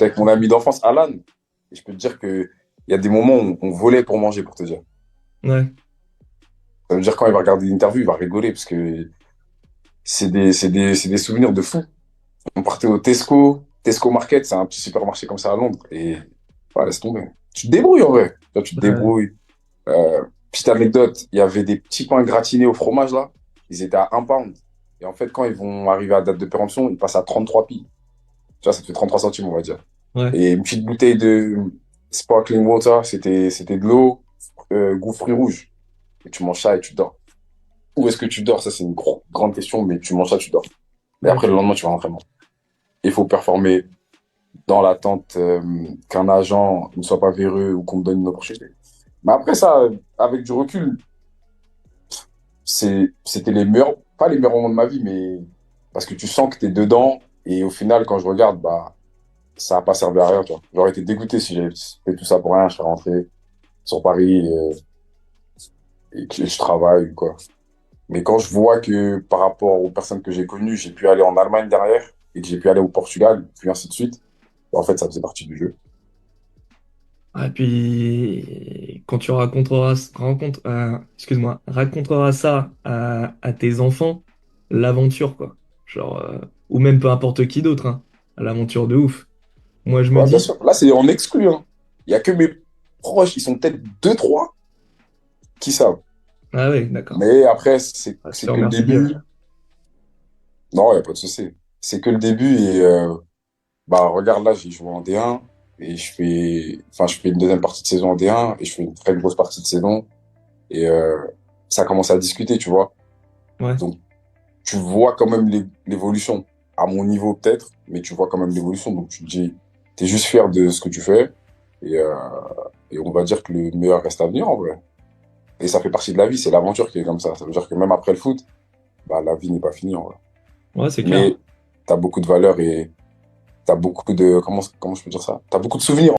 J'étais avec mon ami d'enfance, Alan, et je peux te dire que il y a des moments où on volait pour manger, pour te dire. Ouais. Ça veut dire quand il va regarder l'interview, il va rigoler, parce que c'est des souvenirs de fou. On partait au Tesco, Tesco Market, c'est un petit supermarché comme ça à Londres, et voilà, laisse tomber. Tu te débrouilles en vrai. Toi, tu te Ouais. débrouilles. Petite anecdote, il y avait des petits pains gratinés au fromage là, ils étaient à 1 pound. Et en fait, quand ils vont arriver à date de péremption, ils passent à 33 pi. Tu vois, ça te fait 33 centimes, on va dire. Ouais. Et une petite bouteille de sparkling water, c'était de l'eau, goût fruits rouges. Et tu manges ça et tu dors. Où est-ce que tu dors? Ça, c'est une grande question, mais tu manges ça, tu dors. Et après, le Ok. lendemain, tu vas à l'entraînement. Il faut performer dans l'attente qu'un agent ne soit pas véreux ou qu'on me donne une opportunité. Mais après ça, avec du recul, c'était les meilleurs, pas les meilleurs moments de ma vie, mais parce que tu sens que tu es dedans. Et au final, quand je regarde, bah, ça n'a pas servi à rien, tu vois. J'aurais été dégoûté si j'avais fait tout ça pour rien. Je serais rentré sur Paris et que je travaille, quoi. Mais quand je vois que par rapport aux personnes que j'ai connues, j'ai pu aller en Allemagne derrière et que j'ai pu aller au Portugal, puis ainsi de suite, bah, en fait, ça faisait partie du jeu. Et puis, quand tu raconteras ça à tes enfants, l'aventure, quoi. Genre, ou même peu importe qui d'autre, hein. L'aventure de ouf. Moi, je me Ouais, bien dis, sûr. Là, c'est en exclu, hein. Il y a que mes proches, ils sont peut-être deux, trois qui savent. ah ouais, d'accord. Mais après, Ah, je te c'est que le remercie Dieu. début. Non, il n'y a pas de souci. C'est que le début et bah regarde là, j'ai joué en D1 et je fais une deuxième partie de saison en D1 et je fais une très grosse partie de saison et ça commence à discuter, tu vois. Ouais, Donc tu vois quand même l'évolution à mon niveau peut-être, mais tu vois quand même l'évolution. Donc tu te dis, t'es juste fier de ce que tu fais et, euh, et on va dire que le meilleur reste à venir en vrai. Et ça fait partie de la vie, c'est l'aventure qui est comme ça. Ça veut dire que même après le foot, bah la vie n'est pas finie en vrai. ouais, c'est clair. Mais t'as beaucoup de valeurs et t'as beaucoup de comment je peux dire ça? T'as beaucoup de souvenirs